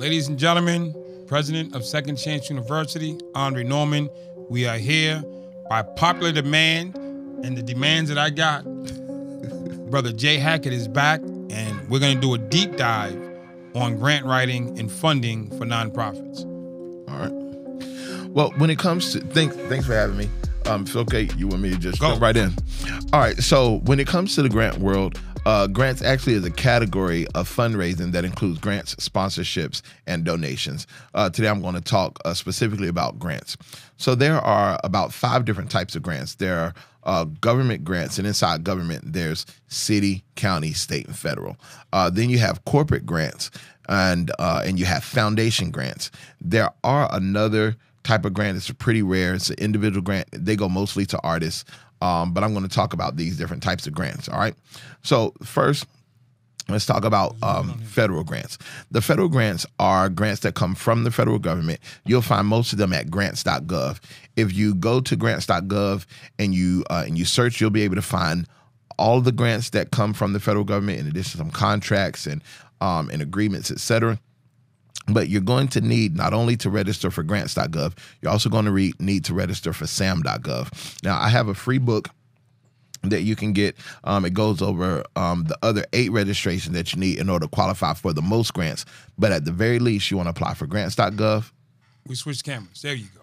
Ladies and gentlemen, President of Second Chance University, Andre Norman, we are here by popular demand and the demands that I got. Brother Jay Hackett is back, and we're going to do a deep dive on grant writing and funding for nonprofits. All right. Well, when it comes to thanks for having me. It's okay. You want me to just jump right in? All right. So when it comes to the grant world, grants actually is a category of fundraising that includes grants, sponsorships, and donations. Today I'm going to talk specifically about grants. So there are about 5 different types of grants. There are government grants, and inside government, there's city, county, state, and federal. Then you have corporate grants, and you have foundation grants. There are another type of grant. It's pretty rare. It's an individual grant. They go mostly to artists. But I'm going to talk about these different types of grants. All right. So first, let's talk about federal grants. The federal grants are grants that come from the federal government. You'll find most of them at grants.gov. If you go to grants.gov and you search, you'll be able to find all the grants that come from the federal government, in addition to some contracts and agreements, et cetera. But you're going to need not only to register for grants.gov, you're also going to need to register for sam.gov. Now, I have a free book that you can get. It goes over the other 8 registrations that you need in order to qualify for the most grants. But at the very least, you want to apply for grants.gov. We switched cameras. There you go.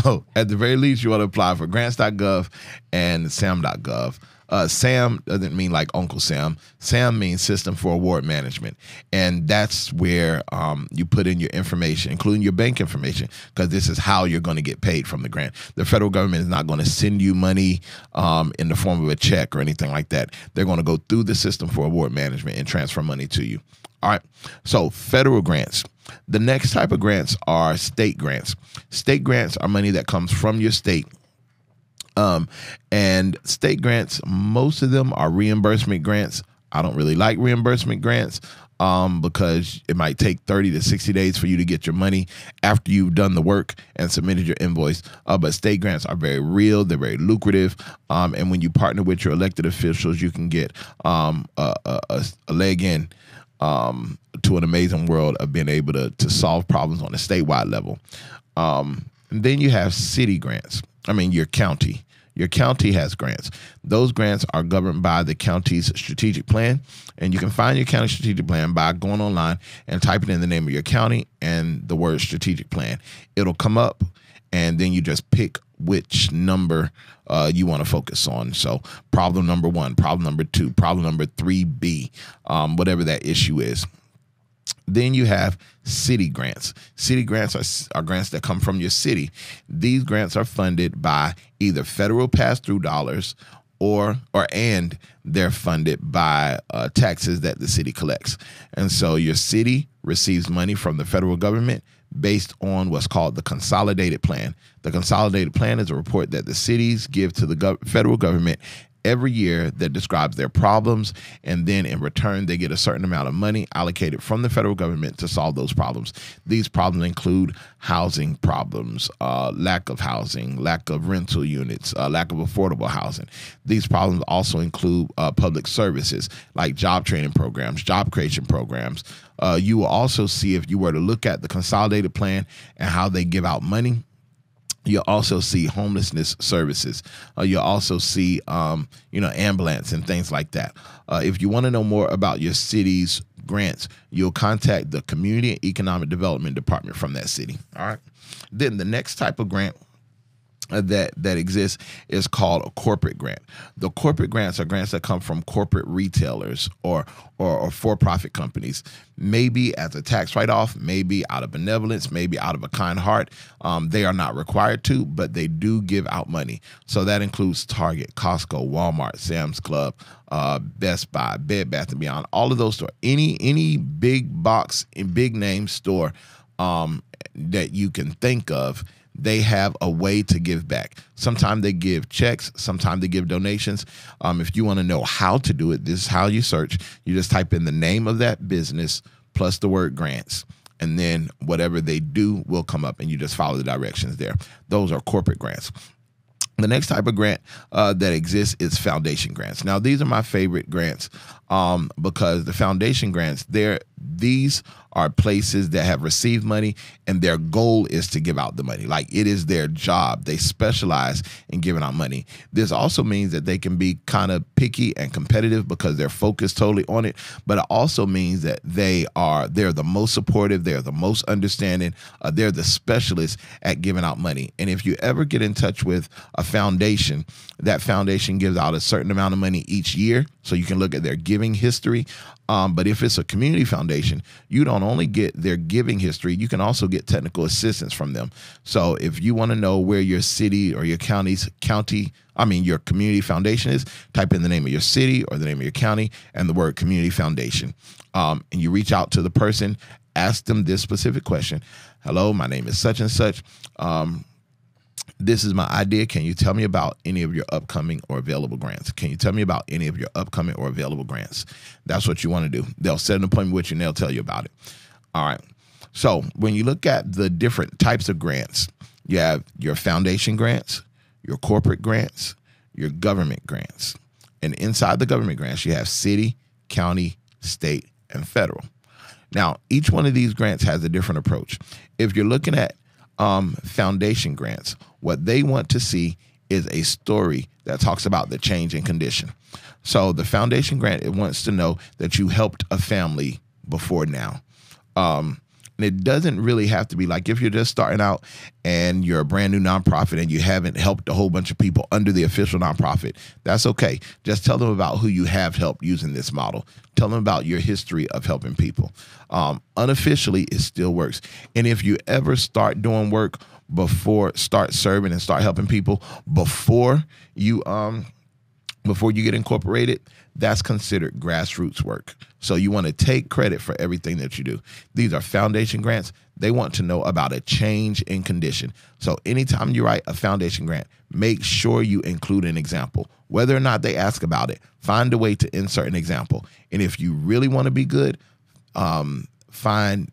Oh, at the very least, you want to apply for grants.gov and sam.gov. SAM doesn't mean like Uncle Sam. SAM means System for Award Management. And that's where you put in your information, including your bank information, because this is how you're going to get paid from the grant. The federal government is not going to send you money in the form of a check or anything like that. They're going to go through the System for Award Management and transfer money to you. All right. So federal grants. The next type of grants are state grants. State grants are money that comes from your state. And state grants, most of them are reimbursement grants. I don't really like reimbursement grants because it might take 30 to 60 days for you to get your money after you've done the work and submitted your invoice. But state grants are very real. They're very lucrative. And when you partner with your elected officials, you can get a leg in to an amazing world of being able to solve problems on a statewide level. And then you have city grants. I mean, your county. Your county has grants. Those grants are governed by the county's strategic plan, and you can find your county strategic plan by going online and typing in the name of your county and the word strategic plan. It'll come up, and then you just pick which number you want to focus on. So problem number 1, problem number 2, problem number 3B, whatever that issue is. Then you have city grants. City grants are grants that come from your city. These grants are funded by either federal pass-through dollars and they're funded by taxes that the city collects. And so your city receives money from the federal government based on what's called the consolidated plan. The consolidated plan is a report that the cities give to the federal government every year that describes their problems, and then in return they get a certain amount of money allocated from the federal government to solve those problems. These problems include housing problems, lack of housing, lack of rental units, lack of affordable housing. These problems also include public services like job training programs, job creation programs. You will also see, if you were to look at the consolidated plan and how they give out money, you'll also see homelessness services. You'll also see, ambulance and things like that. If you want to know more about your city's grants, you'll contact the Community and Economic Development Department from that city. All right. Then the next type of grant that exists is called a corporate grant. The corporate grants are grants that come from corporate retailers or for-profit companies, maybe as a tax write-off, maybe out of benevolence, maybe out of a kind heart. They are not required to, but they do give out money. So that includes Target, Costco, Walmart, Sam's Club, Best Buy, Bed Bath & Beyond, all of those stores. Any big box and big name store that you can think of, they have a way to give back. Sometimes they give checks. Sometimes they give donations. If you want to know how to do it, this is how you search. You just type in the name of that business plus the word grants, and then whatever they do will come up, and you just follow the directions there. Those are corporate grants. The next type of grant that exists is foundation grants. Now, these are my favorite grants because the foundation grants, they're These are places that have received money and their goal is to give out the money. Like, it is their job. They specialize in giving out money. This also means that they can be kind of picky and competitive because they're focused totally on it. But it also means that they're the most supportive. They're the most understanding. They're the specialists at giving out money. And if you ever get in touch with a foundation, that foundation gives out a certain amount of money each year. So you can look at their giving history. But if it's a community foundation, you don't only get their giving history, you can also get technical assistance from them. So if you want to know where your city or your your community foundation is, type in the name of your city or the name of your county and the word community foundation. And you reach out to the person, ask them this specific question. Hello, my name is such and such. This is my idea. Can you tell me about any of your upcoming or available grants? Can you tell me about any of your upcoming or available grants? That's what you want to do. They'll set an appointment with you and they'll tell you about it. All right. So when you look at the different types of grants, you have your foundation grants, your corporate grants, your government grants. And inside the government grants, you have city, county, state, and federal. Now, each one of these grants has a different approach. If you're looking at foundation grants, what they want to see is a story that talks about the change in condition. So the foundation grant, it wants to know that you helped a family before now. And it doesn't really have to be like if you're just starting out and you're a brand new nonprofit and you haven't helped a whole bunch of people under the official nonprofit. That's okay. Just tell them about who you have helped using this model. Tell them about your history of helping people. Unofficially, it still works. And if you ever start doing work start serving and start helping people before you get incorporated, that's considered grassroots work. So you want to take credit for everything that you do. These are foundation grants. They want to know about a change in condition. So anytime you write a foundation grant, make sure you include an example. Whether or not they ask about it, find a way to insert an example. And if you really want to be good, find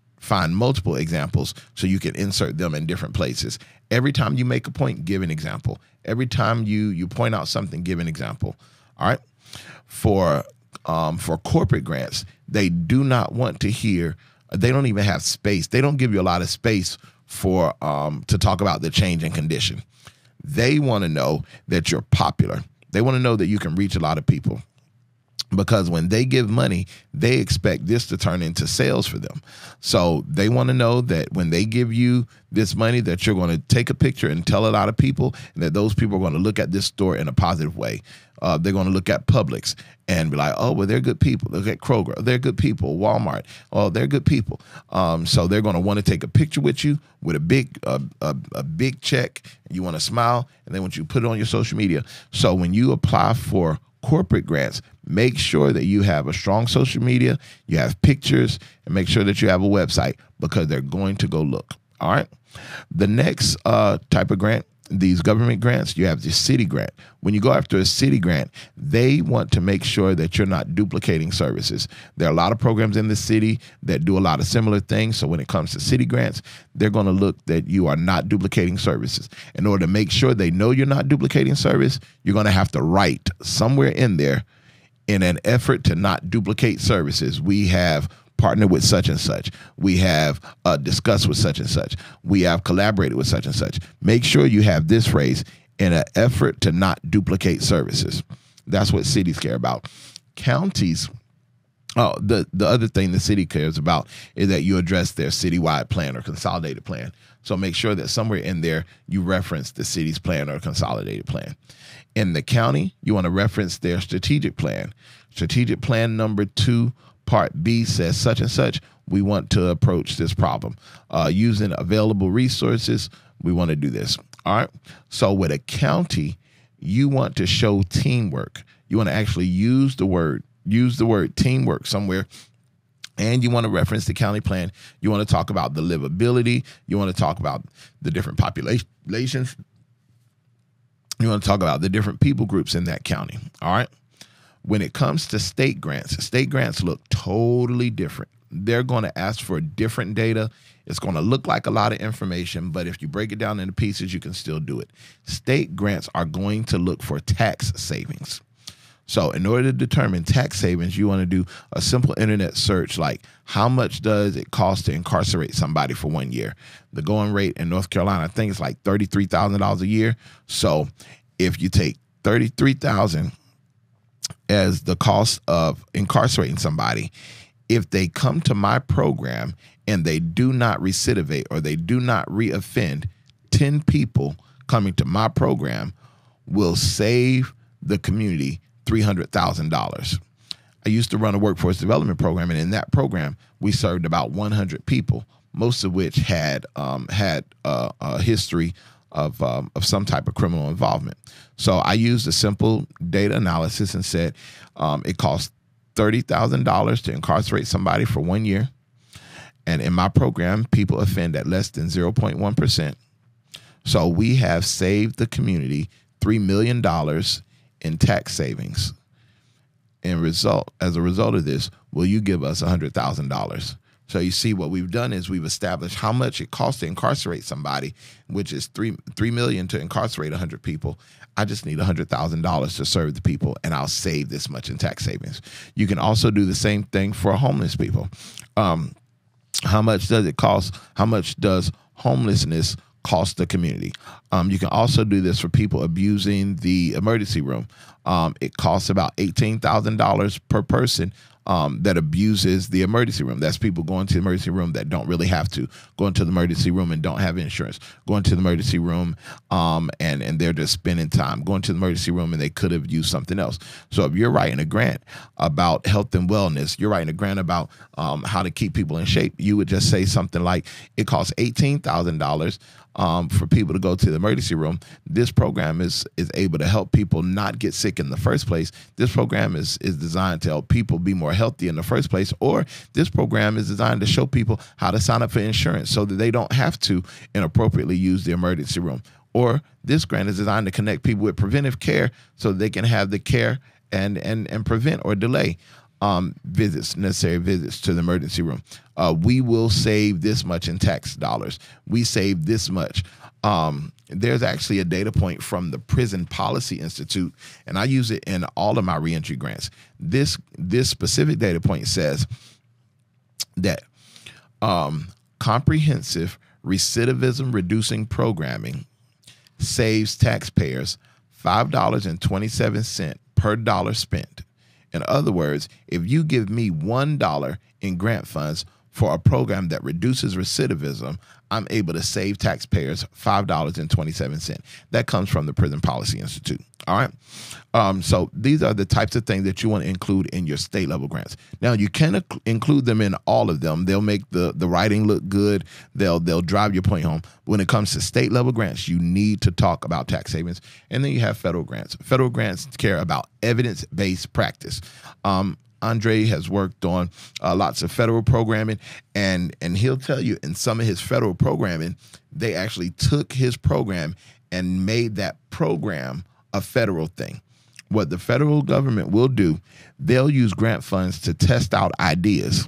multiple examples so you can insert them in different places. Every time you make a point, give an example. Every time you point out something, give an example. All right. For corporate grants, they do not want to hear. They don't even have space. They don't give you a lot of space for to talk about the change in condition. They want to know that you're popular. They want to know that you can reach a lot of people. Because when they give money, they expect this to turn into sales for them. So they want to know that when they give you this money, that you're going to take a picture and tell a lot of people, and that those people are going to look at this store in a positive way. They're going to look at Publix and be like, oh, well, they're good people. Look at Kroger. They're good people. Walmart. Oh, they're good people. So they're going to want to take a picture with you with a big check. And you want to smile, and they want you to put it on your social media. So when you apply for corporate grants, make sure that you have a strong social media, you have pictures, and make sure that you have a website because they're going to go look. All right. The next type of grant, these government grants, you have the city grant. When you go after a city grant, they want to make sure that you're not duplicating services. There are a lot of programs in the city that do a lot of similar things. So when it comes to city grants, they're going to look that you are not duplicating services. In order to make sure they know you're not duplicating service, you're going to have to write somewhere in there, in an effort to not duplicate services, we have partnered with such and such. We have discussed with such and such. We have collaborated with such and such. Make sure you have this phrase, in an effort to not duplicate services. That's what cities care about. Counties, the other thing the city cares about is that you address their citywide plan or consolidated plan. So make sure that somewhere in there you reference the city's plan or consolidated plan. In the county, you want to reference their strategic plan. Strategic plan number 2, part B says such and such. We want to approach this problem using available resources. We want to do this. All right. So with a county, you want to show teamwork. You want to actually use the word teamwork somewhere. And you want to reference the county plan. You want to talk about the livability. You want to talk about the different populations. You want to talk about the different people groups in that county. All right. When it comes to state grants look totally different. They're going to ask for different data. It's going to look like a lot of information, but if you break it down into pieces, you can still do it. State grants are going to look for tax savings. So in order to determine tax savings, you want to do a simple internet search like how much does it cost to incarcerate somebody for 1 year? The going rate in North Carolina, I think it's like $33,000 a year. So if you take $33,000 as the cost of incarcerating somebody, if they come to my program and they do not recidivate or they do not reoffend, 10 people coming to my program will save the community $300,000. I used to run a workforce development program, and in that program, we served about 100 people, most of which had a history of some type of criminal involvement. So I used a simple data analysis and said it costs $30,000 to incarcerate somebody for 1 year. And in my program, people offend at less than 0.1%. So we have saved the community $3 million in tax savings. As a result of this, will you give us $100,000? So you see, what we've done is we've established how much it costs to incarcerate somebody, which is $3 million to incarcerate 100 people. I just need $100,000 to serve the people, and I'll save this much in tax savings. You can also do the same thing for homeless people. How much does it cost? How much does homelessness cost the community? You can also do this for people abusing the emergency room. It costs about $18,000 per person that abuses the emergency room. That's people going to the emergency room that don't really have to, going to the emergency room and don't have insurance, going to the emergency room and they're just spending time, going to the emergency room and they could have used something else. So if you're writing a grant about health and wellness, you're writing a grant about how to keep people in shape, you would just say something like, it costs $18,000 for people to go to the emergency room. This program is able to help people not get sick in the first place. This program is designed to help people be more healthy in the first place. Or this program is designed to show people how to sign up for insurance so that they don't have to inappropriately use the emergency room. Or this grant is designed to connect people with preventive care so they can have the care and prevent or delay necessary visits to the emergency room. We will save this much in tax dollars. We save this much. There's actually a data point from the Prison Policy Institute, and I use it in all of my reentry grants. This specific data point says that comprehensive recidivism reducing programming saves taxpayers $5.27 per dollar spent. In other words, if you give me $1 in grant funds for a program that reduces recidivism, I'm able to save taxpayers $5.27. That comes from the Prison Policy Institute. All right. So these are the types of things that you want to include in your state level grants. Now, you can include them in all of them. They'll make the writing look good. They'll drive your point home. When it comes to state level grants, you need to talk about tax savings. And then you have federal grants. Federal grants care about evidence-based practice. Andre has worked on lots of federal programming, and he'll tell you in some of his federal programming, they actually took his program and made that program a federal thing. What the federal government will do, they'll use grant funds to test out ideas,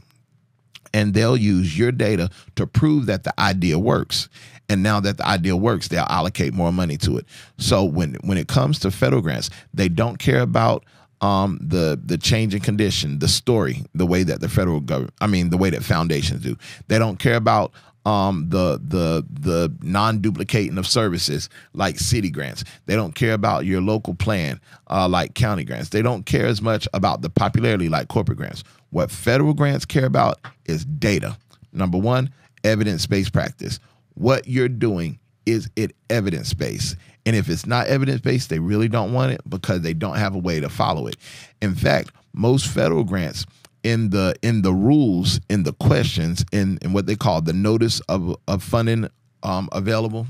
and they'll use your data to prove that the idea works. And now that the idea works, they'll allocate more money to it. So when it comes to federal grants, they don't care about the change in condition, the story, the way that the federal government, the way that foundations do. They don't care about the non-duplicating of services like city grants. They don't care about your local plan like county grants. They don't care as much about the popularity like corporate grants. What federal grants care about is data. Number one, evidence-based practice. What you're doing, is it evidence-based? And if it's not evidence-based, they really don't want it because they don't have a way to follow it. In fact, most federal grants in the rules, in the questions, in what they call the notice of funding available,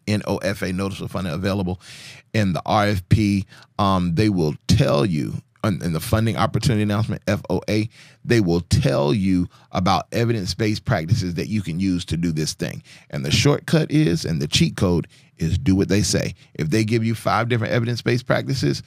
NOFA, notice of funding available, in the RFP, they will tell you, in the funding opportunity announcement, FOA, they will tell you about evidence-based practices that you can use to do this thing. And the shortcut is, and the cheat code is, do what they say. If they give you 5 different evidence-based practices,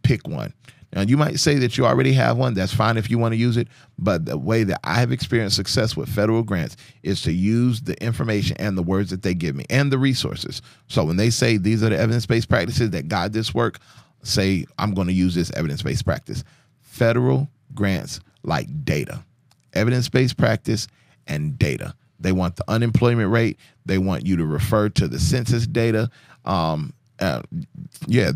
pick one. Now, you might say that you already have one. That's fine if you want to use it. But the way that I have experienced success with federal grants is to use the information and the words that they give me and the resources. So when they say these are the evidence-based practices that guide this work, say I'm going to use this evidence-based practice. Federal grants like data, evidence-based practice and data. They want the unemployment rate. They want you to refer to the census data. The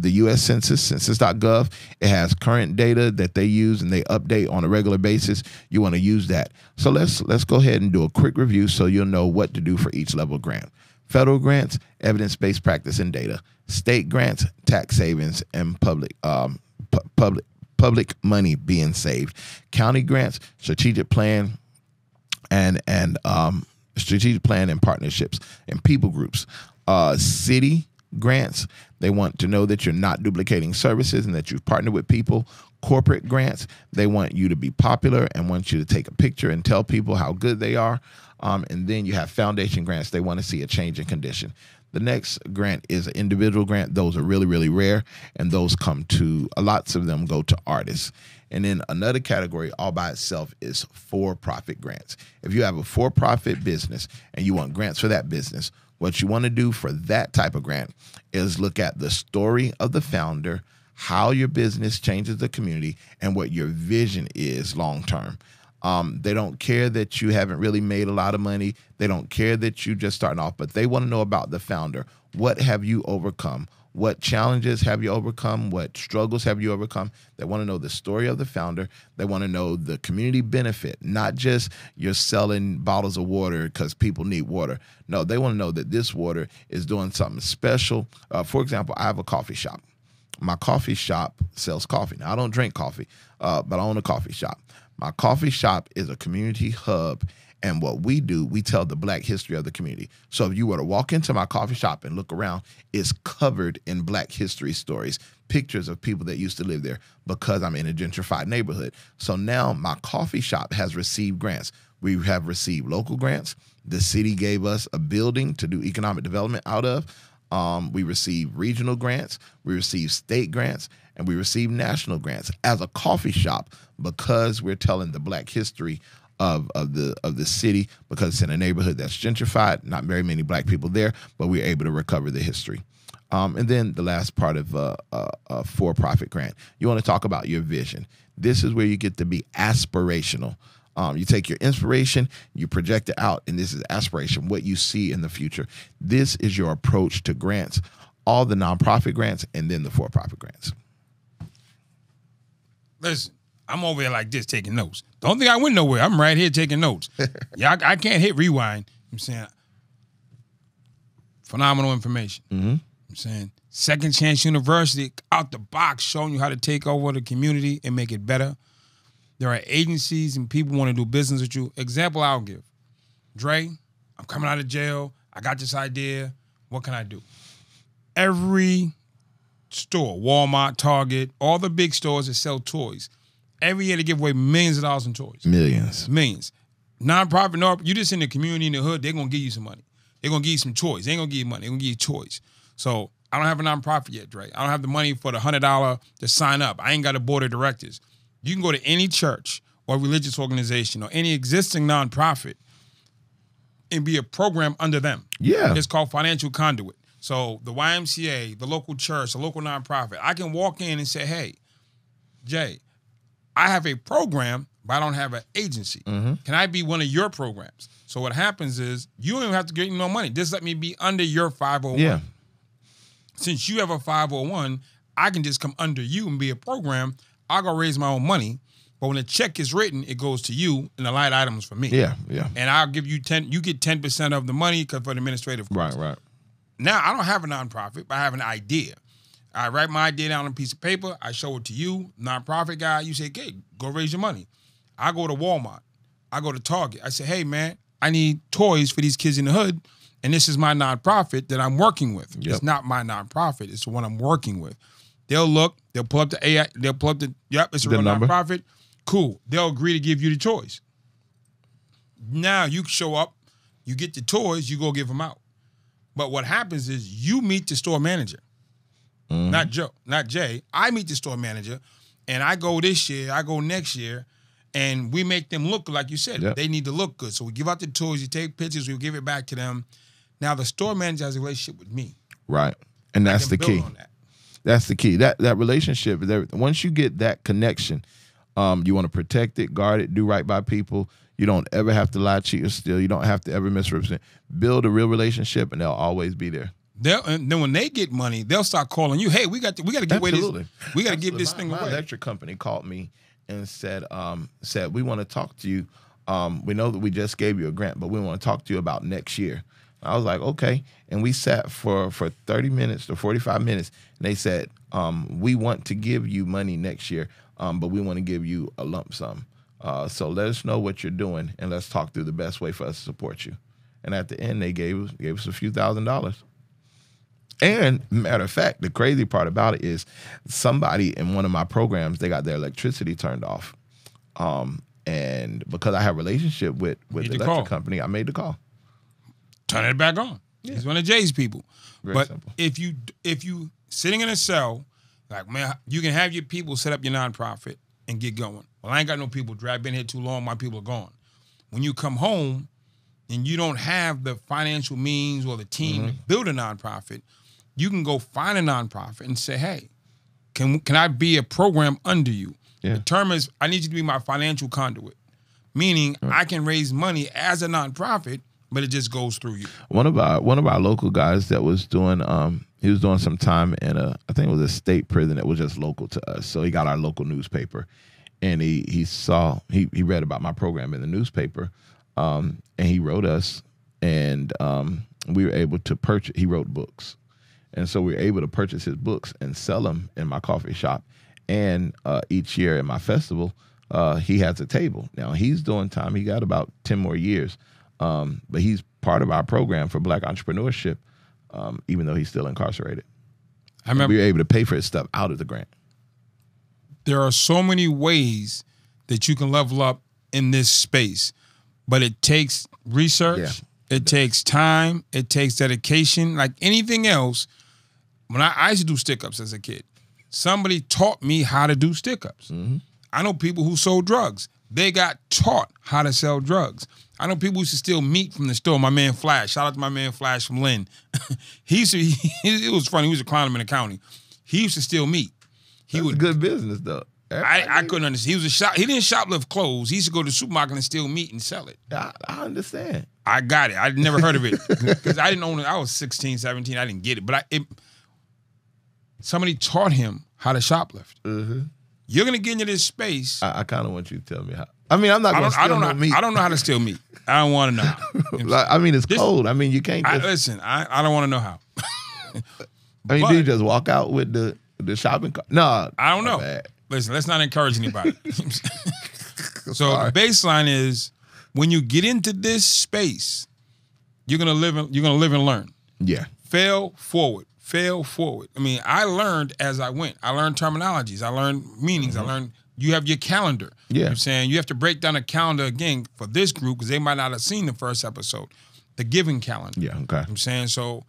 U.S. Census, census.gov. It has current data that they use and they update on a regular basis. You want to use that. So let's go ahead and do a quick review so you'll know what to do for each level grant. Federal grants, evidence-based practice and data. State grants, tax savings and public money being saved. County grants, strategic plan and partnerships and people groups. City grants, they want to know that you're not duplicating services and that you've partnered with people. Corporate grants, they want you to be popular and want you to take a picture and tell people how good they are. And then you have foundation grants. They want to see a change in condition. The next grant is an individual grant. Those are really, really rare, and those come to, lots of them go to artists. And then another category all by itself is for-profit grants. If you have a for-profit business and you want grants for that business, what you want to do for that type of grant is look at the story of the founder, how your business changes the community, and what your vision is long-term. They don't care that you haven't really made a lot of money. They don't care that you just starting off, but they want to know about the founder. What have you overcome? What challenges have you overcome? What struggles have you overcome? They want to know the story of the founder. They want to know the community benefit, not just you're selling bottles of water because people need water. No, they want to know that this water is doing something special. For example, I have a coffee shop. My coffee shop sells coffee. Now, I don't drink coffee, but I own a coffee shop. My coffee shop is a community hub, and what we do, we tell the Black history of the community. So if you were to walk into my coffee shop and look around, it's covered in Black history stories, pictures of people that used to live there because I'm in a gentrified neighborhood. So now my coffee shop has received grants. We have received local grants. The city gave us a building to do economic development out of. We received regional grants, we received state grants, and we received national grants as a coffee shop because we're telling the Black history of the city, because it's in a neighborhood that's gentrified, not very many Black people there, but we're able to recover the history. And then the last part of a for-profit grant, you want to talk about your vision. This is where you get to be aspirational. You take your inspiration, you project it out, and this is aspiration, what you see in the future. This is your approach to grants, all the nonprofit grants, and then the for-profit grants. Listen, I'm over here like this taking notes. Don't think I went nowhere. I'm right here taking notes. Yeah, I can't hit rewind. I'm saying phenomenal information. I'm saying Second Chance University, out the box, showing you how to take over the community and make it better. There are agencies and people want to do business with you. Example I'll give. Dre, I'm coming out of jail. I got this idea. What can I do? Every store, Walmart, Target, all the big stores that sell toys, every year they give away millions of dollars in toys. Millions. Nonprofit, no, you just in the community, in the hood, they're going to give you some money. They're going to give you some toys. They ain't going to give you money. They're going to give you toys. So I don't have a nonprofit yet, Dre. I don't have the money for the $100 to sign up. I ain't got a board of directors. You can go to any church or religious organization or any existing nonprofit and be a program under them. Yeah. It's called financial conduit. So the YMCA, the local church, the local nonprofit, I can walk in and say, hey, Jay, I have a program, but I don't have an agency. Can I be one of your programs? So what happens is you don't even have to get no money. Just let me be under your 501. Yeah. Since you have a 501, I can just come under you and be a program. I'll go raise my own money, but when the check is written, it goes to you, and the line items for me. Yeah. And I'll give you 10. You get 10% of the money for the administrative costs. Right. Now I don't have a nonprofit, but I have an idea. I write my idea down on a piece of paper. I show it to you, nonprofit guy. You say, "Okay, go raise your money." I go to Walmart. I go to Target. I say, "Hey, man, I need toys for these kids in the hood, and this is my nonprofit that I'm working with. Yep. It's not my nonprofit. It's the one I'm working with." They'll look. They'll pull up the AI. They'll pull up the, it's a real nonprofit. Cool. They'll agree to give you the toys. Now you show up. You get the toys. You go give them out. But what happens is you meet the store manager. Not Joe, not Jay. I meet the store manager, and I go this year, I go next year, and we make them look like you said. Yep. They need to look good. So we give out the toys, you take pictures, we give it back to them. Now the store manager has a relationship with me. Right. And that's the key. That's the key. That relationship is everything. Once you get that connection, you want to protect it, guard it, do right by people. You don't ever have to lie, cheat, or steal. You don't have to ever misrepresent. Build a real relationship, and they'll always be there. And then when they get money, they'll start calling you. Hey, we got to give away this. We got to give this thing away. My electric company called me and said we want to talk to you. We know that we just gave you a grant, but we want to talk to you about next year. I was like, okay. And we sat for 30 minutes to 45 minutes, and they said, we want to give you money next year, but we want to give you a lump sum. So let us know what you're doing, and let's talk through the best way for us to support you. And at the end, they gave us a few $1,000s. And matter of fact, the crazy part about it is somebody in one of my programs, they got their electricity turned off. And because I have a relationship with the electric company, I made the call. Turn it back on. Yeah. He's one of Jay's people. Very simple. if you sitting in a cell, like, man, you can have your people set up your nonprofit and get going. Well, I ain't got no people. I've been here too long. My people are gone. When you come home and you don't have the financial means or the team to build a nonprofit, you can go find a nonprofit and say, hey, can I be a program under you? Yeah. The term is, I need you to be my financial conduit, meaning I can raise money as a nonprofit, but it just goes through you. One of our local guys that was doing he was doing some time in I think it was a state prison that was just local to us. So he got our local newspaper, and he read about my program in the newspaper, and he wrote us, and we were able to purchase. He wrote books, and so we were able to purchase his books and sell them in my coffee shop. And each year at my festival, he has a table. Now he's doing time. He got about 10 more years. But he's part of our program for Black entrepreneurship, even though he's still incarcerated. I remember we were able to pay for his stuff out of the grant. There are so many ways that you can level up in this space, but it takes research, it takes time, it takes dedication. Like anything else, when I used to do stick-ups as a kid, somebody taught me how to do stick-ups. I know people who sold drugs. They got taught how to sell drugs. I know people who used to steal meat from the store. My man Flash, shout out to my man Flash from Lynn. It was funny. He was a clown in the county. He used to steal meat. That's a good business though. I couldn't understand. He didn't shoplift clothes. He used to go to the supermarket and steal meat and sell it. I understand. I got it. I'd never heard of it because I didn't own it. I was 16, 17. I didn't get it. But somebody taught him how to shoplift. You're going to get into this space. I kind of want you to tell me how. I mean, I'm not going to steal no meat. I don't know how to steal meat. I don't want to know how. Like, I mean, it's cold. I mean, you can't just... Listen, I don't want to know how. I mean, do you just walk out with the shopping cart? No. I don't know. Bad. Listen, let's not encourage anybody. So the baseline is, when you get into this space, you're gonna live and learn. Yeah. Fail forward. I mean, I learned as I went. I learned terminologies. I learned meanings. I learned you have your calendar. Yeah. You know what I'm saying? You have to break down a calendar again for this group because they might not have seen the first episode. The giving calendar. Yeah, okay. You know what I'm saying? So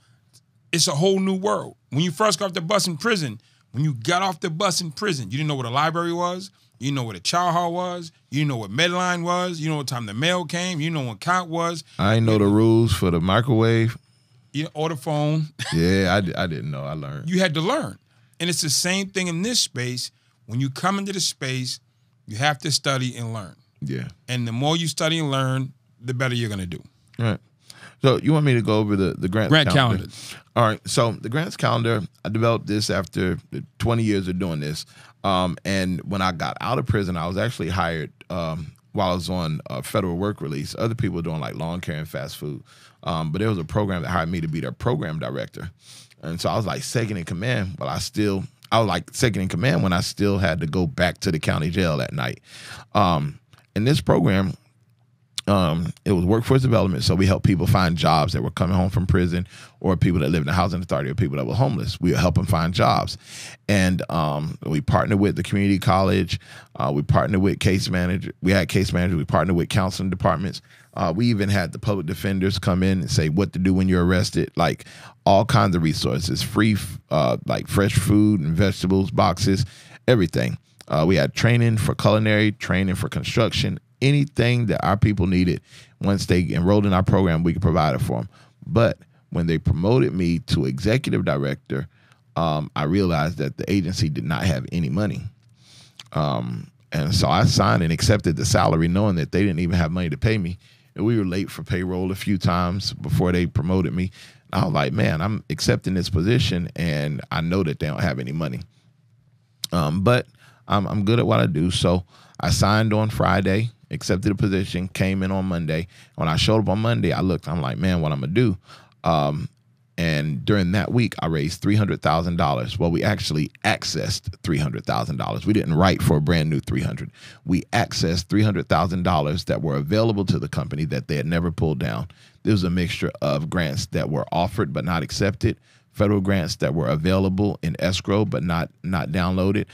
it's a whole new world. When you first got off the bus in prison, you didn't know what a library was. You didn't know what a chow hall was. You didn't know what Medline was. You know what time the mail came. You know what count was. I didn't know the rules for the microwave. Or the phone. Yeah, I didn't know. I learned. You had to learn. And it's the same thing in this space. When you come into the space, you have to study and learn. Yeah. And the more you study and learn, the better you're going to do. All right. So you want me to go over the grant calendar? All right. So the grants calendar, I developed this after 20 years of doing this. And when I got out of prison, I was actually hired while I was on federal work release. Other people were doing like lawn care and fast food. But there was a program that hired me to be their program director. And so I was like second in command, but I was like second in command when I still had to go back to the county jail at night. In this program, it was workforce development. So we helped people find jobs that were coming home from prison, or people that lived in the housing authority, or people that were homeless. We would help them find jobs. And we partnered with the community college. We partnered with case manager. We had case managers. We partnered with counseling departments. We even had the public defenders come in and say what to do when you're arrested, like all kinds of resources, free, like fresh food and vegetables, boxes, everything. We had training for culinary, training for construction, anything that our people needed. Once they enrolled in our program, we could provide it for them. But when they promoted me to executive director, I realized that the agency did not have any money. And so I signed and accepted the salary knowing that they didn't even have money to pay me. And we were late for payroll a few times before they promoted me. And I was like, man, I'm accepting this position and I know that they don't have any money. But I'm good at what I do. So I signed on Friday, accepted the position, came in on Monday. When I showed up on Monday, I'm like, man, what I'm going to do? And during that week, I raised $300,000. Well, we actually accessed $300,000. We didn't write for a brand new $300,000. We accessed $300,000 that were available to the company that they had never pulled down. There was a mixture of grants that were offered but not accepted, federal grants that were available in escrow but not downloaded,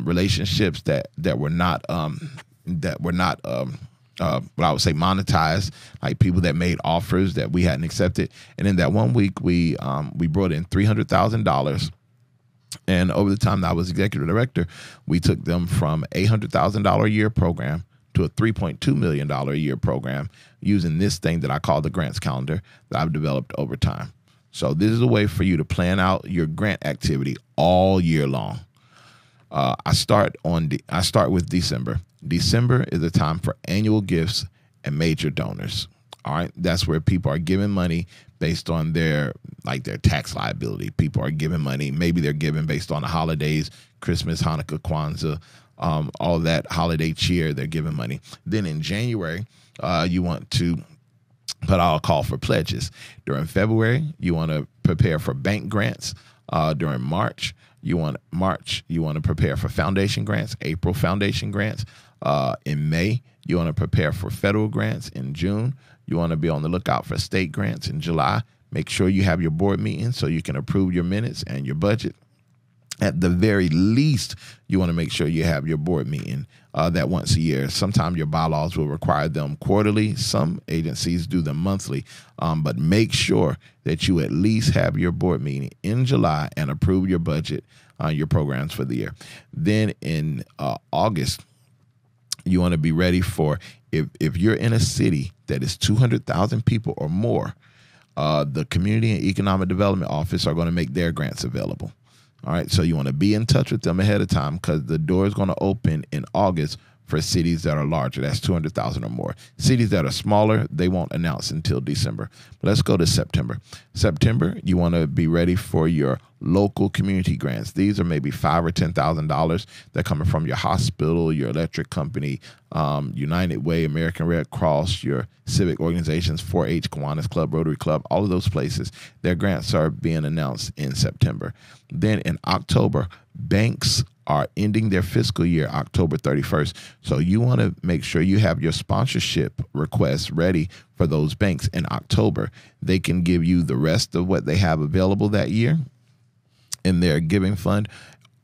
relationships that were not what I would say monetized, like people that made offers that we hadn't accepted. And in that 1 week, we brought in $300,000. And over the time that I was executive director, we took them from $800,000 a year program to a $3.2 million a year program using this thing that I call the grants calendar that I've developed over time. So this is a way for you to plan out your grant activity all year long. I start with December. December is a time for annual gifts and major donors. All right, that's where people are giving money based on their tax liability. People are giving money. Maybe they're giving based on the holidays, Christmas, Hanukkah, Kwanzaa, all that holiday cheer. They're giving money. Then in January, you want to put out a call for pledges. During February, you want to prepare for bank grants. During March, you want to prepare for foundation grants. April, foundation grants. In May, you want to prepare for federal grants. In June, you want to be on the lookout for state grants. In July, make sure you have your board meeting so you can approve your minutes and your budget. At the very least, you want to make sure you have your board meeting that once a year. Sometimes your bylaws will require them quarterly. Some agencies do them monthly. But make sure that you at least have your board meeting in July and approve your budget, your programs for the year. Then in August, you want to be ready for, if you're in a city that is 200,000 people or more, the Community and Economic Development Office are going to make their grants available. All right, so you want to be in touch with them ahead of time because the door is going to open in August for cities that are larger. That's 200,000 or more. Cities that are smaller, they won't announce until December. But let's go to September. September, you want to be ready for your local community grants. These are maybe $5,000 or $10,000 that are coming from your hospital, your electric company, United Way, American Red Cross, your civic organizations, 4-H, Kiwanis Club, Rotary Club, all of those places. Their grants are being announced in September. Then in October, banks are ending their fiscal year October 31st. So you want to make sure you have your sponsorship requests ready for those banks in October. They can give you the rest of what they have available that year in their giving fund,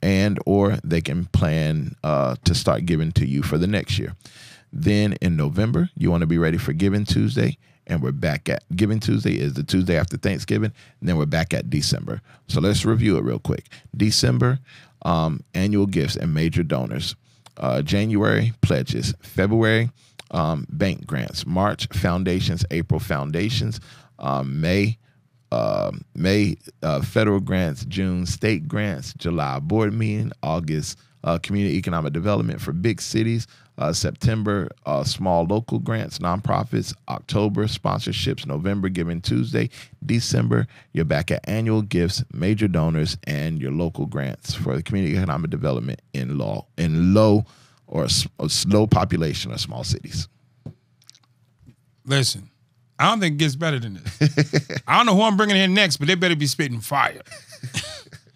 and or they can plan to start giving to you for the next year. Then in November, you want to be ready for Giving Tuesday. And we're back at Giving Tuesday is the Tuesday after Thanksgiving. And then we're back at December. So let's review it real quick. December, annual gifts and major donors. January, pledges. February, bank grants. March, foundations. April, foundations. May, federal grants. June, state grants. July, board meeting. August, community economic development for big cities. September, small local grants, nonprofits. October, sponsorships. November, Giving Tuesday. December, you're back at annual gifts, major donors, and your local grants for the community economic development in low or slow population or small cities. Listen, I don't think it gets better than this. I don't know who I'm bringing in next, but they better be spitting fire.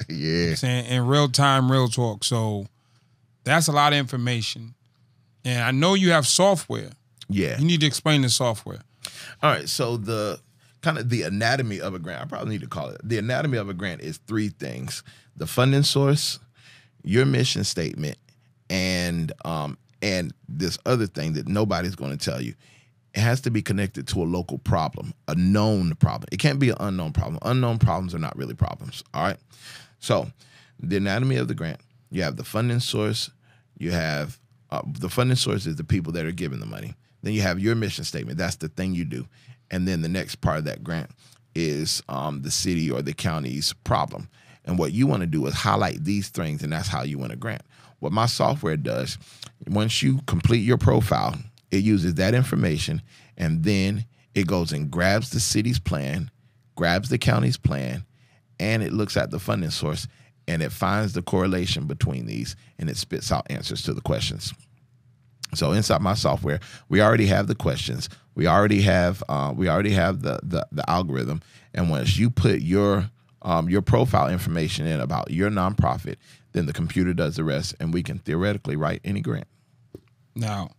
Yeah. Saying in real time, real talk. So that's a lot of information. And I know you have software. Yeah. You need to explain the software. All right. So the kind of the anatomy of a grant, I probably need to call it. The anatomy of a grant is three things: the funding source, your mission statement, and this other thing that nobody's going to tell you. It has to be connected to a local problem, a known problem. It can't be an unknown problem. Unknown problems are not really problems. All right. So the anatomy of the grant, you have the funding source, you have the funding source is the people that are giving the money. Then you have your mission statement. That's the thing you do. And then the next part of that grant is the city or the county's problem. And what you want to do is highlight these things, and that's how you win a grant. What my software does, once you complete your profile, it uses that information, and then it goes and grabs the city's plan, grabs the county's plan, and it looks at the funding source, and it finds the correlation between these, and it spits out answers to the questions. So inside my software, we already have the questions. We already have the algorithm. And once you put your profile information in about your nonprofit, then the computer does the rest, and we can theoretically write any grant. Now,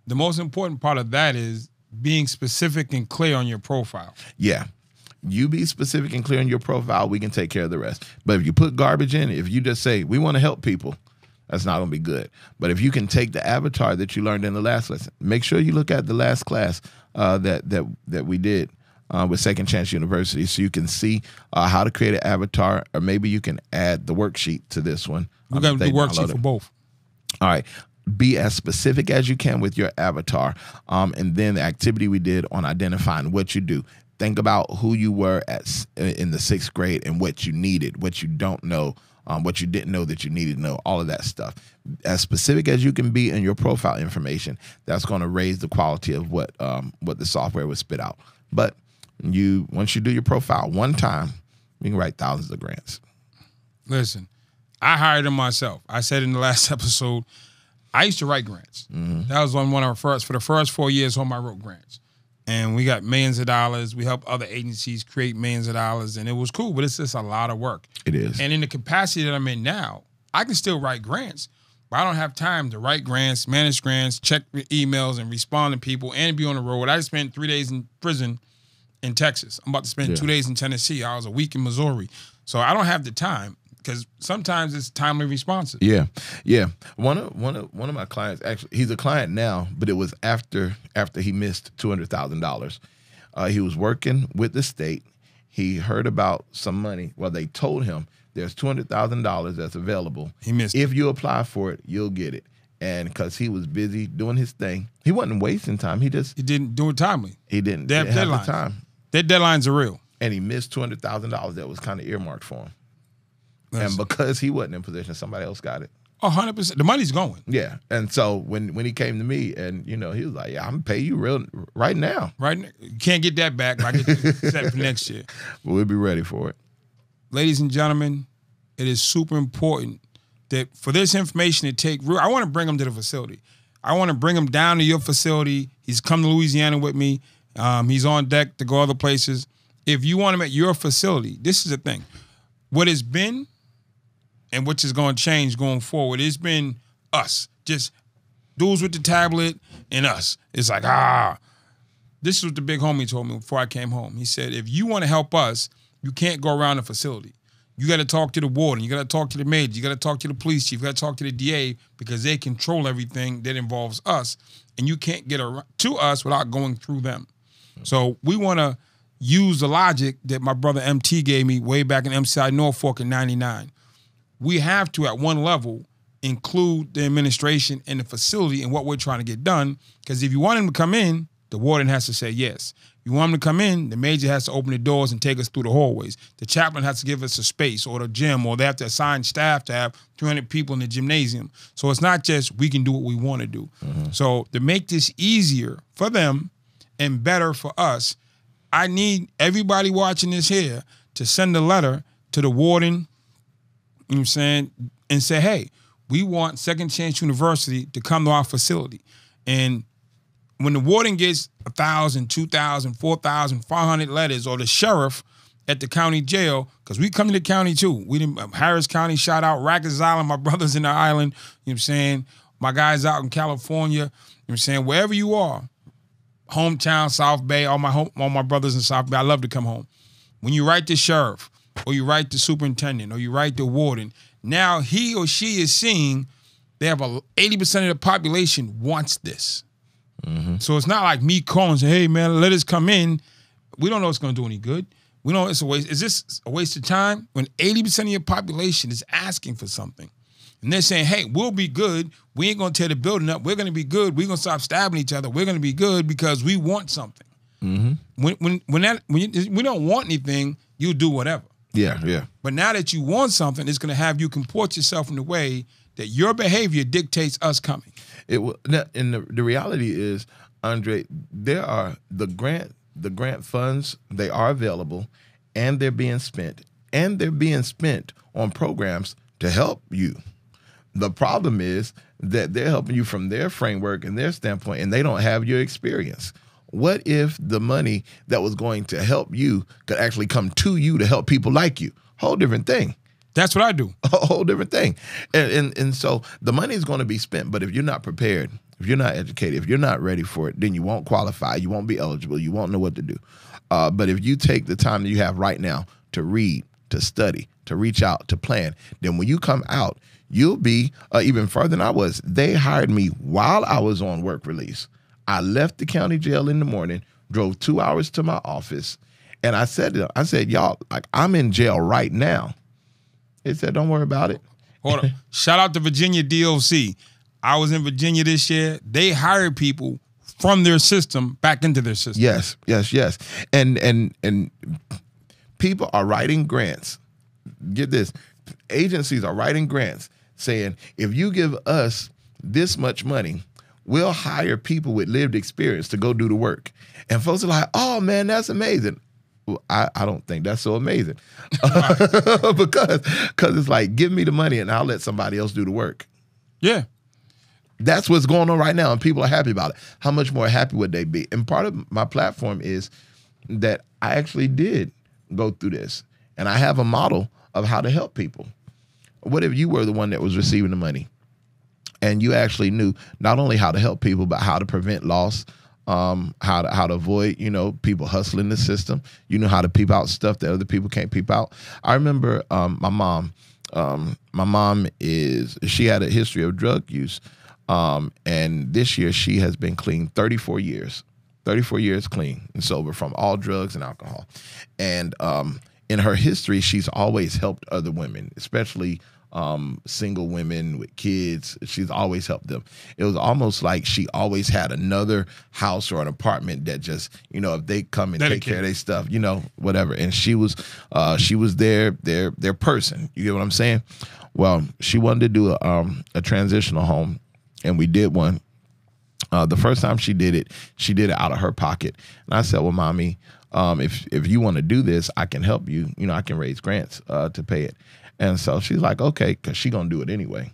the most important part of that is being specific and clear on your profile. Yeah. You be specific and clear on your profile, we can take care of the rest. But if you put garbage in, if you just say, we want to help people, that's not going to be good. But if you can take the avatar that you learned in the last lesson, make sure you look at the last class that we did with Second Chance University, so you can see how to create an avatar, or maybe you can add the worksheet to this one. We're going to do worksheet for both. All right. Be as specific as you can with your avatar. And then the activity we did on identifying what you do. Think about who you were in the 6th grade and what you needed, what you don't know, what you didn't know that you needed to know, all of that stuff. As specific as you can be in your profile information, that's going to raise the quality of what the software would spit out. But once you do your profile one time, you can write thousands of grants. Listen, I hired them myself. I said in the last episode, I used to write grants. Mm-hmm. That was on one of our first, for the first 4 years, home I wrote grants. And we got millions of dollars. We help other agencies create millions of dollars, and it was cool, but it's just a lot of work. It is. And in the capacity that I'm in now, I can still write grants, but I don't have time to write grants, manage grants, check emails, and respond to people, and be on the road. I just spent 3 days in prison in Texas. I'm about to spend 2 days in Tennessee. I was a week in Missouri. So I don't have the time, because sometimes it's timely responses. Yeah, yeah. One of my clients, actually, he's a client now, but it was after he missed $200,000. He was working with the state. He heard about some money. Well, they told him there's $200,000 that's available. He missed it. If you apply for it, you'll get it. And because he was busy doing his thing, he wasn't wasting time. He didn't do it timely. He didn't have the time. Their deadlines are real. And he missed $200,000 that was kind of earmarked for him. Listen. And because he wasn't in position, somebody else got it. 100%. The money's going. Yeah. And so when he came to me, and he was like, yeah, I'm gonna pay you right now. Right now. You can't get that back, but I get you set for next year. But we'll be ready for it. Ladies and gentlemen, it is super important that for this information to take root, I want to bring him to the facility. I want to bring him down to your facility. He's come to Louisiana with me. He's on deck to go other places. If you want him at your facility, this is the thing. What has been and which is going to change going forward, it's been us. Just dudes with the tablet and us. It's like, this is what the big homie told me before I came home. He said, if you want to help us, you can't go around the facility. You got to talk to the warden. You got to talk to the major. You got to talk to the police chief. You got to talk to the DA, because they control everything that involves us. And you can't get to us without going through them. So we want to use the logic that my brother MT gave me way back in MCI Norfolk in '99. We have to, at one level, include the administration and the facility in what we're trying to get done. Because if you want him to come in, the warden has to say yes. You want him to come in, the major has to open the doors and take us through the hallways. The chaplain has to give us a space, or the gym, or they have to assign staff to have 300 people in the gymnasium. So it's not just we can do what we want to do. Mm-hmm. So to make this easier for them and better for us, I need everybody watching this here to send a letter to the warden, you know what I'm saying, and say, hey, we want Second Chance University to come to our facility. And when the warden gets 1,000, 2,000, 4,000, 500 letters, or the sheriff at the county jail, because we come to the county too. We didn't, Harris County, shout out, Rikers Island, my brother's in the island, you know what I'm saying? My guys out in California, you know what I'm saying? Wherever you are, hometown, South Bay, all my brothers in South Bay, I love to come home. When you write the sheriff, or you write the superintendent, or you write the warden, now he or she is seeing they have 80% of the population wants this. Mm-hmm. So it's not like me calling and saying, hey, man, let us come in. We don't know it's going to do any good. We know it's a waste. Is this a waste of time? When 80% of your population is asking for something, and they're saying, hey, we'll be good. We ain't going to tear the building up. We're going to be good. We're going to stop stabbing each other. We're going to be good because we want something. Mm-hmm. When we don't want anything, you do whatever. Yeah, yeah. But now that you want something, it's going to have you comport yourself in a way that your behavior dictates us coming. It will, and the reality is, Andre, there are the grant funds. They are available, and they're being spent, on programs to help you. The problem is that they're helping you from their framework and their standpoint, and they don't have your experience. What if the money that was going to help you could actually come to you to help people like you? Whole different thing. That's what I do. A whole different thing. And so the money is going to be spent, but if you're not prepared, if you're not educated, if you're not ready for it, then you won't qualify, you won't be eligible, you won't know what to do. But if you take the time that you have right now to read, to study, to reach out, to plan, then when you come out, you'll be even further than I was. They hired me while I was on work release. I left the county jail in the morning, drove 2 hours to my office, and I said to them, y'all, like, I'm in jail right now. They said, don't worry about it. Hold on. Shout out to Virginia DOC. I was in Virginia this year. They hired people from their system back into their system. Yes, yes, yes. And people are writing grants. Get this. Agencies are writing grants saying, if you give us this much money, we'll hire people with lived experience to go do the work. And folks are like, oh, man, that's amazing. Well, I don't think that's so amazing. because it's like, give me the money and I'll let somebody else do the work. Yeah. That's what's going on right now, and people are happy about it. How much more happy would they be? And part of my platform is that I actually did go through this, and I have a model of how to help people. What if you were the one that was receiving the money, and you actually knew not only how to help people, but how to prevent loss, how to avoid, people hustling the system. You know how to peep out stuff that other people can't peep out. I remember my mom. My mom she had a history of drug use. And this year she has been clean 34 years clean and sober from all drugs and alcohol. And in her history, she's always helped other women, especially single women with kids. She's always helped them. It was almost like she always had another house or an apartment that just, if they come and take care of their stuff, whatever. And she was their person. You get what I'm saying? Well, she wanted to do a transitional home. And we did one. The first time she did it out of her pocket. And I said, well, Mommy, if you want to do this, I can help you. I can raise grants to pay it. And so she's like, okay, because she's going to do it anyway.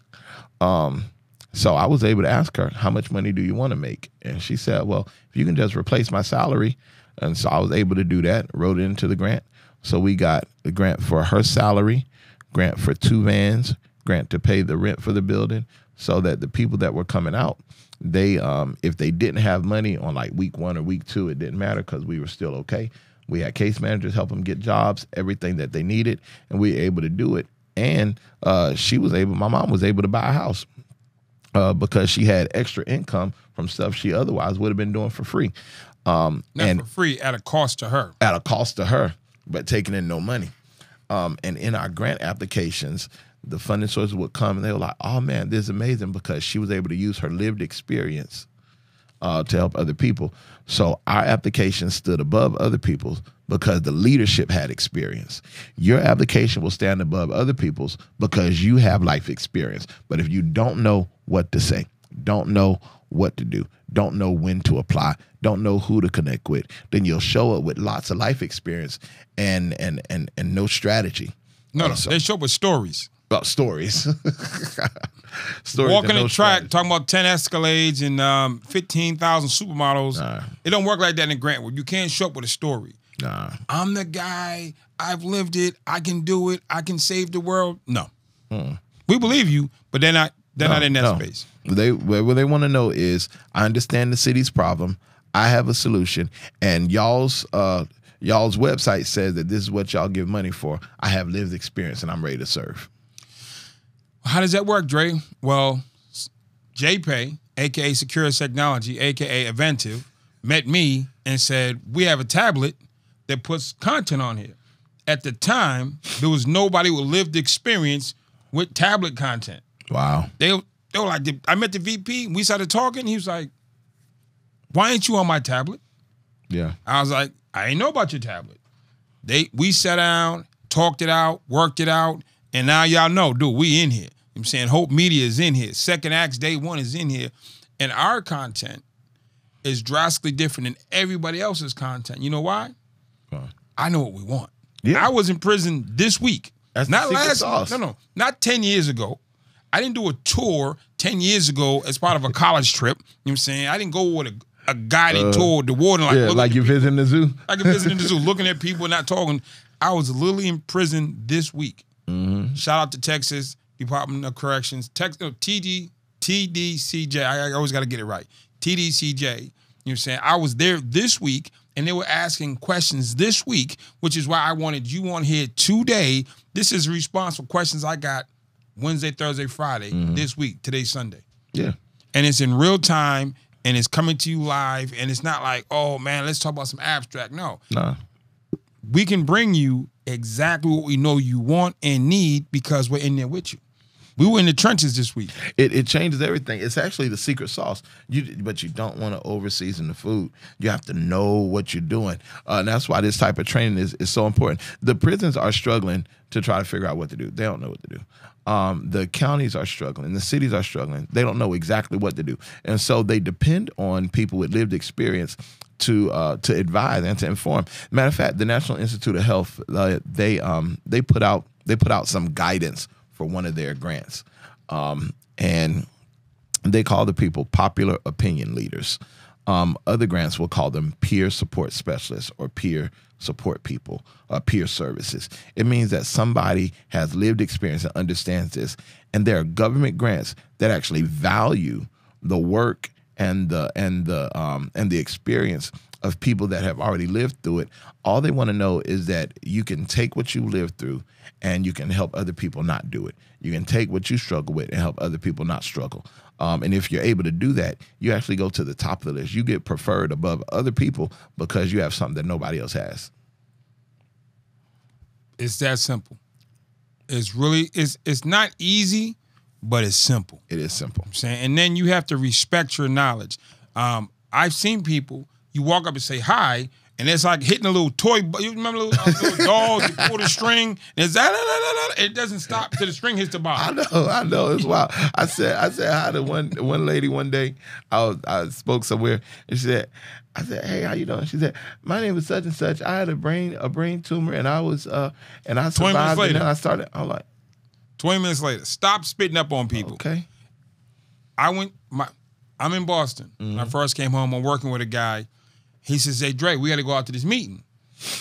So I was able to ask her, how much money do you want to make? And she said, well, if you can just replace my salary. And so I was able to do that, wrote it into the grant. So we got the grant for her salary, grant for 2 vans, grant to pay the rent for the building, so that the people that were coming out, they if they didn't have money on like week 1 or week 2, it didn't matter because we were still okay. We had case managers help them get jobs, everything that they needed, and we were able to do it. And my mom was able to buy a house because she had extra income from stuff she otherwise would have been doing for free. For free, at a cost to her. At a cost to her, but taking in no money. And in our grant applications, the funding sources would come and they were like, oh man, this is amazing, because she was able to use her lived experience to help other people. So our application stood above other people's because the leadership had experience. Your application will stand above other people's because you have life experience. But if you don't know what to say, don't know what to do, don't know when to apply, don't know who to connect with, then you'll show up with lots of life experience and no strategy. No, they show up with stories. About stories. Walking the track, talking about 10 Escalades and 15,000 supermodels. Nah. It don't work like that in grant work. You can't show up with a story. Nah. I'm the guy. I've lived it. I can do it. I can save the world. No. We believe you, but they're not in that space. What they want to know is, I understand the city's problem. I have a solution. And y'all's website says that this is what y'all give money for. I have lived experience and I'm ready to serve. How does that work, Dre? Well, JPay, a.k.a. Secure Technology, a.k.a. Eventive, met me and said, we have a tablet that puts content on here. At the time, there was nobody with lived experience with tablet content. Wow. They were like, I met the VP, we started talking, he was like, why ain't you on my tablet? Yeah. I was like, I ain't know about your tablet. We sat down, talked it out, worked it out, and now y'all know, dude, we in here. I'm saying Hope Media is in here. Second Acts Day 1 is in here. And our content is drastically different than everybody else's content. You know why? I know what we want. Yeah. I was in prison this week. That's not the secret last sauce. No, not 10 years ago. I didn't do a tour 10 years ago as part of a college trip. You know what I'm saying? I didn't go with a guided tour, the warden. Like you visiting the zoo? Like you visiting the zoo, looking at people, not talking. I was literally in prison this week. Shout out to Texas Department of Corrections, TDCJ. I always got to get it right. TDCJ. You know what I'm saying? I was there this week, and they were asking questions this week, which is why I wanted you on here today. This is a response for questions I got Wednesday, Thursday, Friday, this week. Today's Sunday. Yeah. And it's in real time, and it's coming to you live, and it's not like, oh, man, let's talk about some abstract. No. Nah. We can bring you exactly what we know you want and need because we're in there with you. We were in the trenches this week. It changes everything. It's actually the secret sauce. But you don't want to over-season the food. You have to know what you're doing. And that's why this type of training is so important. The prisons are struggling to try to figure out what to do. They don't know what to do. The counties are struggling. The cities are struggling. They don't know exactly what to do. And so they depend on people with lived experience to advise and to inform. Matter of fact, the National Institute of Health, they put out some guidance for one of their grants. And they call the people popular opinion leaders. Other grants will call them peer support specialists or peer support people, peer services. It means that somebody has lived experience and understands this. And there are government grants that actually value the work and the experience of people that have already lived through it. All they want to know is that you can take what you lived through and you can help other people not do it. You can take what you struggle with and help other people not struggle. And if you're able to do that, you actually go to the top of the list. You get preferred above other people because you have something that nobody else has. It's that simple. It's really, it's not easy, but it's simple. It is simple. I'm saying, and then you have to respect your knowledge. I've seen people, you walk up and say hi, and it's like hitting a little toy. You remember little dolls? You pull the string, and it's it doesn't stop till the string hits the bottom. I know. It's wild. I said hi to one lady one day. I spoke somewhere, and I said, hey, how you doing? She said, my name is such and such. I had a brain tumor, and I was and I survived. And then I started. I'm like, 20 minutes later, stop spitting up on people. Okay. I'm in Boston. When I first came home, I'm working with a guy. He says, hey, Dre, we got to go out to this meeting.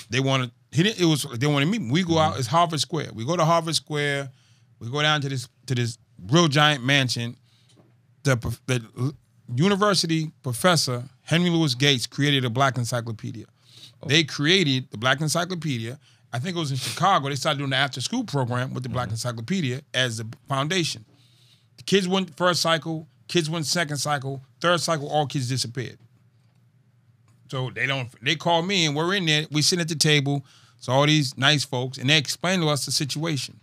They wanted to meet me. We go out, it's Harvard Square. We go to Harvard Square. We go down to this real giant mansion. The university professor, Henry Louis Gates, created a Black Encyclopedia. They created the Black Encyclopedia. I think it was in Chicago. They started doing the after-school program with the Black Encyclopedia as the foundation. The kids went first cycle, kids went second cycle, third cycle, all kids disappeared. So they call me and we're in there, we sit at the table, so all these nice folks, and they explain to us the situation.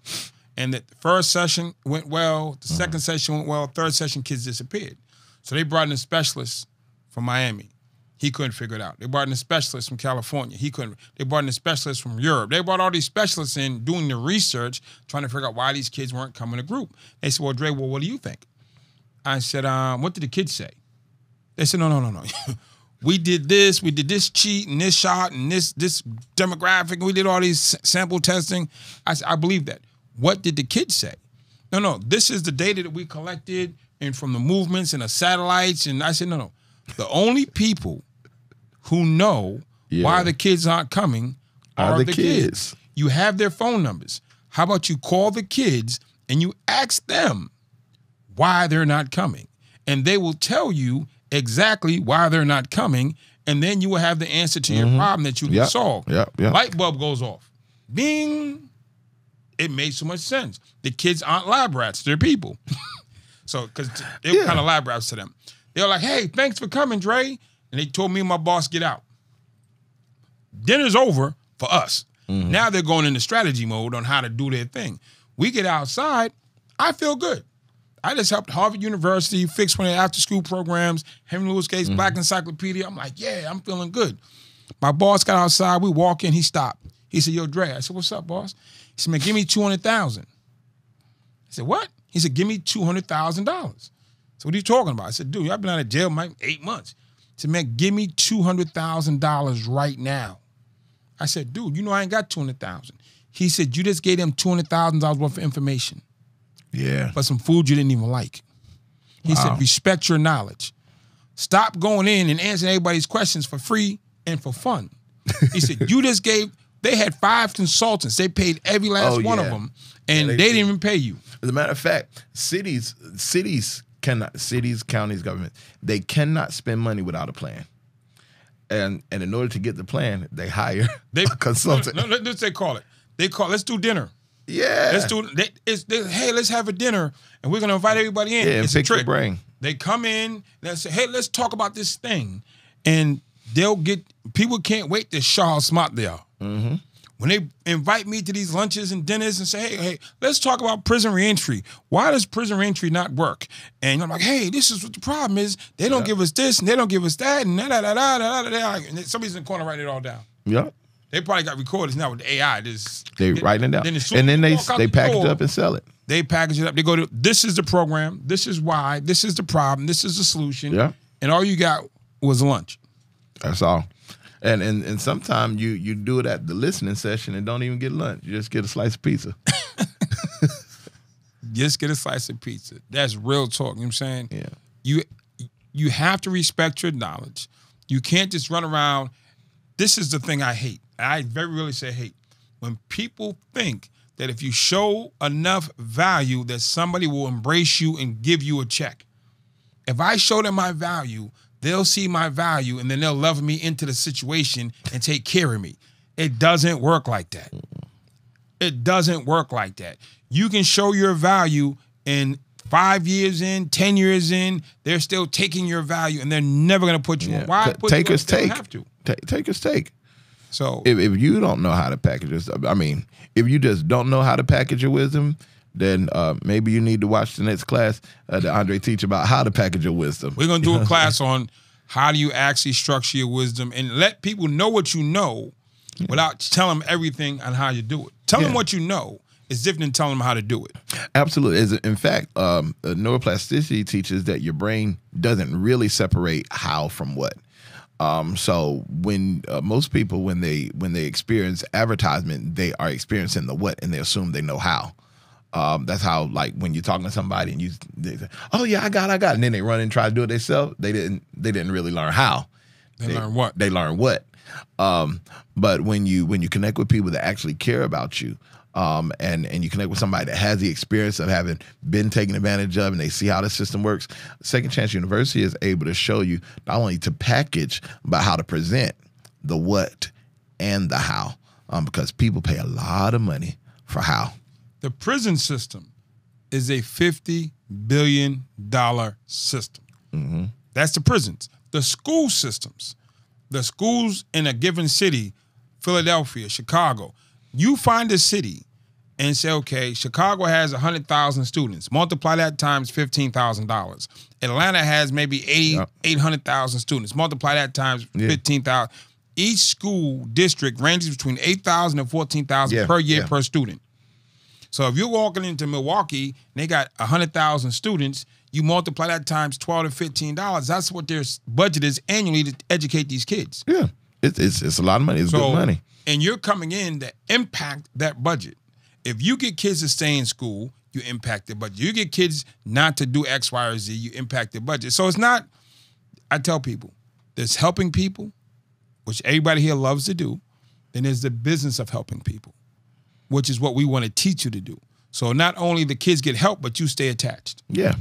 And the first session went well, the second session went well, third session, kids disappeared. So they brought in a specialist from Miami. He couldn't figure it out. They brought in a specialist from California. He couldn't. They brought in a specialist from Europe. They brought all these specialists in doing the research, trying to figure out why these kids weren't coming to group. They said, well, Dre, what do you think? I said, what did the kids say? They said, no. We did this cheat and this shot and this demographic. We did all these sample testing. I said, I believe that. What did the kids say? No, this is the data that we collected and from the movements and the satellites. And I said, no. The only people who know why the kids aren't coming are the kids. You have their phone numbers. How about you call the kids and you ask them why they're not coming? And they will tell you exactly why they're not coming, and then you will have the answer to your problem that you can solve. Light bulb goes off. Bing! It made so much sense. The kids aren't lab rats, they're people. So, because they were kind of lab rats to them. They were like, hey, thanks for coming, Dre. And they told me and my boss, get out. Dinner's over for us. Now they're going into strategy mode on how to do their thing. We get outside, I feel good. I just helped Harvard University fix one of their after-school programs, Henry Louis Gates, Black Encyclopedia. I'm like, yeah, I'm feeling good. My boss got outside. We walk in. He stopped. He said, yo, Dre. I said, what's up, boss? He said, man, give me $200,000. I said, what? He said, give me $200,000. So what are you talking about? I said, dude, I've been out of jail 8 months. He said, man, give me $200,000 right now. I said, dude, you know I ain't got $200,000. He said, you just gave them $200,000 worth of information. Yeah. For some food you didn't even like. He said, respect your knowledge. Stop going in and answering everybody's questions for free and for fun. He said, you just gave, they had 5 consultants. They paid every last one of them, and they didn't even pay you. As a matter of fact, cities, counties, government, they cannot spend money without a plan. And in order to get the plan, they hire a consultant. No, let's they call it. Let's do dinner. Yeah. Let's do hey, let's have a dinner, and we're gonna invite everybody in. Yeah, it's and pick a trick. your brain. They come in, they say, hey, let's talk about this thing. And people can't wait to show how smart they are. Mm-hmm. When they invite me to these lunches and dinners and say, hey, let's talk about prison reentry. Why does prison reentry not work? And I'm like, hey, this is what the problem is. They don't give us this and they don't give us that and da-da-da-da-da-da. And somebody's in the corner writing it all down. Yeah. They probably got recorders now with the AI. They writing it down. And then they package it up and sell it. They package it up. They go to, this is the program. This is why. This is the problem. This is the solution. Yeah. And all you got was lunch. That's all. And sometimes you do it at the listening session and don't even get lunch. You just get a slice of pizza. Just get a slice of pizza. That's real talk. You know what I'm saying? Yeah. You have to respect your knowledge. You can't just run around. This is the thing I hate. I very rarely say hate. When people think that if you show enough value that somebody will embrace you and give you a check. If I show them my value, they'll see my value and then they'll love me into the situation and take care of me. It doesn't work like that. It doesn't work like that. You can show your value and 5 years in, 10 years in, they're still taking your value and they're never going to put you on. Why put takers you on? They take. don't have to. Takers take. So if you don't know how to package your stuff, I mean, if you just don't know how to package your wisdom, then maybe you need to watch the next class that Andre teach about how to package your wisdom. We're going to do a class on how do you actually structure your wisdom and let people know what you know without telling them everything on how you do it. Tell them what you know is different than telling them how to do it. Absolutely. In fact, neuroplasticity teaches that your brain doesn't really separate how from what. So when most people, when they experience advertisement, they are experiencing the what and they assume they know how. That's how, like, when you're talking to somebody and they say, oh yeah, I got it. And then they run and try to do it themselves. They didn't really learn how. They learn what? They learn what. But when you connect with people that actually care about you, and you connect with somebody that has the experience of having been taken advantage of and they see how the system works, Second Chance University is able to show you not only to package, but how to present the what and the how, because people pay a lot of money for how. The prison system is a $50 billion system. Mm-hmm. That's the prisons. The school systems, the schools in a given city, Philadelphia, Chicago, you find a city and say, okay, Chicago has 100,000 students. Multiply that times $15,000. Atlanta has maybe 800,000 students. Multiply that times 15,000. Each school district ranges between 8,000 and 14,000 per year per student. So if you're walking into Milwaukee and they got 100,000 students, you multiply that times $12 to $15. That's what their budget is annually to educate these kids. Yeah, it's a lot of money. It's good money. And you're coming in to impact that budget. If you get kids to stay in school, you impact their budget. You get kids not to do X, Y, or Z, you impact their budget. So it's not, I tell people, there's helping people, which everybody here loves to do. Then there's the business of helping people, which is what we want to teach you to do. So not only the kids get help, but you stay attached. Yeah.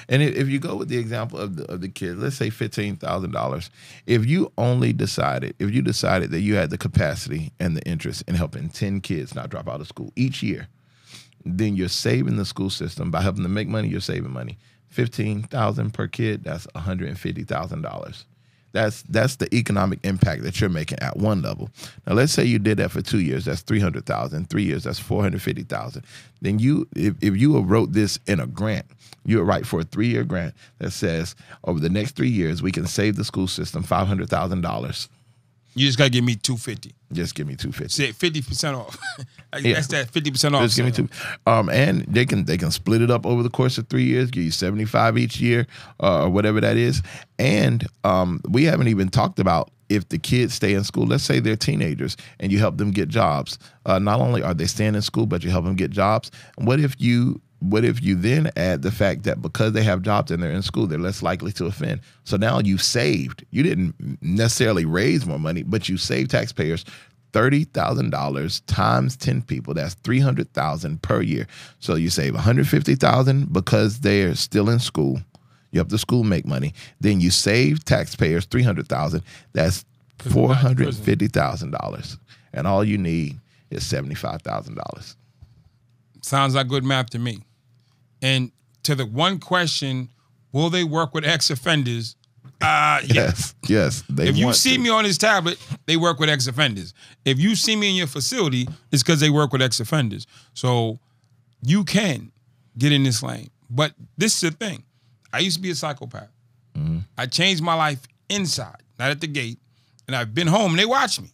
And if you go with the example of the kids, let's say $15,000. If you decided that you had the capacity and the interest in helping 10 kids not drop out of school each year, then you're saving the school system. By helping them make money, you're saving money. $15,000 per kid, that's $150,000. That's the economic impact that you're making at one level. Now, let's say you did that for 2 years. That's $300,000. 3 years, that's $450,000. Then if you wrote this in a grant, you would write for a 3-year grant that says over the next 3 years we can save the school system $500,000. You just gotta give me $250. Just give me $250. Say 50% off. That's that 50% off. Just give me $2. And they can split it up over the course of 3 years, give you $75 each year, or whatever that is. And we haven't even talked about if the kids stay in school. Let's say they're teenagers and you help them get jobs. Not only are they staying in school, but you help them get jobs. What if you then add the fact that because they have jobs and they're in school, they're less likely to offend? So now you've saved. You didn't necessarily raise more money, but you saved taxpayers $30,000 times 10 people. That's $300,000 per year. So you save $150,000 because they're still in school. You help the school make money. Then you save taxpayers $300,000. That's $450,000, and all you need is $75,000. Sounds like good math to me. And to the one question, will they work with ex-offenders? Yes. If you see me on this tablet, they work with ex-offenders. If you see me in your facility, it's because they work with ex-offenders. So you can get in this lane. But this is the thing. I used to be a psychopath. Mm-hmm. I changed my life inside, not at the gate. And I've been home and they watch me.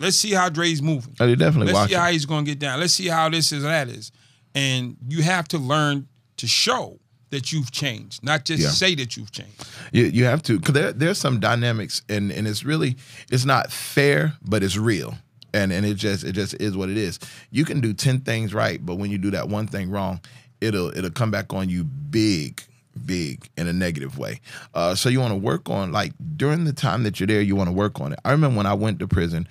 Let's see how Dre's moving. Oh, they definitely watch. Let's see how he's going to get down. Let's see how this is and that is. And you have to learn to show that you've changed, not just say that you've changed. You have to, because there's some dynamics, and it's not fair, but it's real. And it just is what it is. You can do 10 things right, but when you do that one thing wrong, it'll come back on you big in a negative way. So you want to work on, like, during the time that you're there, you want to work on it. I remember when I went to prison,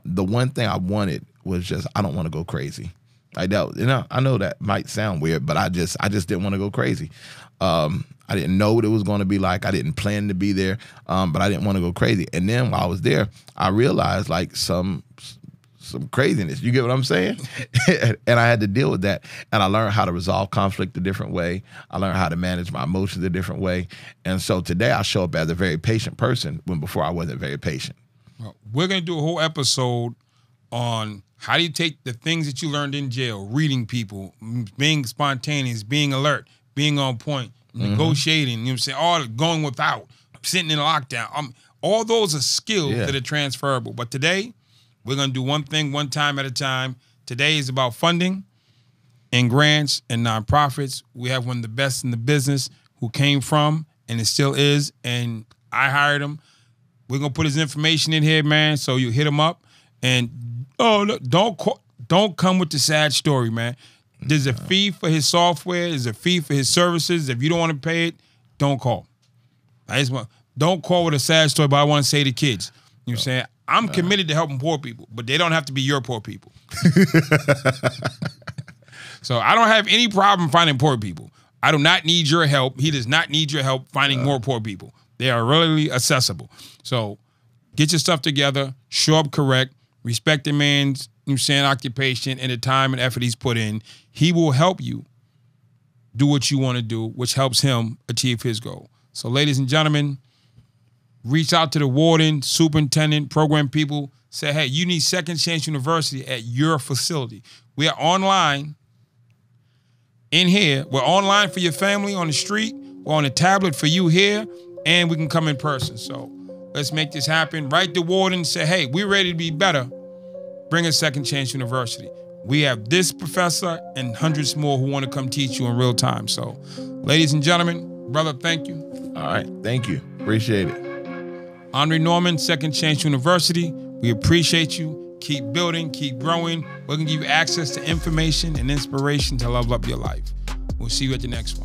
the one thing I wanted was just, I don't want to go crazy. I know that might sound weird, but I just didn't want to go crazy. I didn't know what it was going to be like. I didn't plan to be there, but I didn't want to go crazy. And then while I was there, I realized like some craziness. You get what I'm saying? And I had to deal with that. And I learned how to resolve conflict a different way. I learned how to manage my emotions a different way. And so today I show up as a very patient person when before I wasn't very patient. Well, we're going to do a whole episode on how do you take the things that you learned in jail, reading people, being spontaneous, being alert, being on point, negotiating, you know what I'm saying, all going without, sitting in lockdown. All those are skills that are transferable. But today, we're going to do one thing one time at a time. Today is about funding and grants and nonprofits. We have one of the best in the business who came from, and it still is, and I hired him. We're going to put his information in here, man, so you hit him up. And don't come with the sad story, man. There's a fee for his software. There's a fee for his services. If you don't want to pay it, don't call. Don't call with a sad story, but I want to say to kids, you know what I'm saying? I'm committed to helping poor people, but they don't have to be your poor people. So I don't have any problem finding poor people. I do not need your help. He does not need your help finding more poor people. They are really accessible. So get your stuff together, show up correct, respect the man's, you know what I'm saying, occupation and the time and effort he's put in. He will help you do what you want to do, which helps him achieve his goal. So ladies and gentlemen, reach out to the warden, superintendent, program people. Say, hey, you need Second Chance University at your facility. We are online in here. We're online for your family on the street. We're on a tablet for you here, and we can come in person. So let's make this happen. Write the warden, say, hey, we're ready to be better. Bring us Second Chance University. We have this professor and hundreds more who want to come teach you in real time. So, ladies and gentlemen, brother, thank you. All right, thank you. Appreciate it. Andre Norman, Second Chance University. We appreciate you. Keep building, keep growing. We're going to give you access to information and inspiration to level up your life. We'll see you at the next one.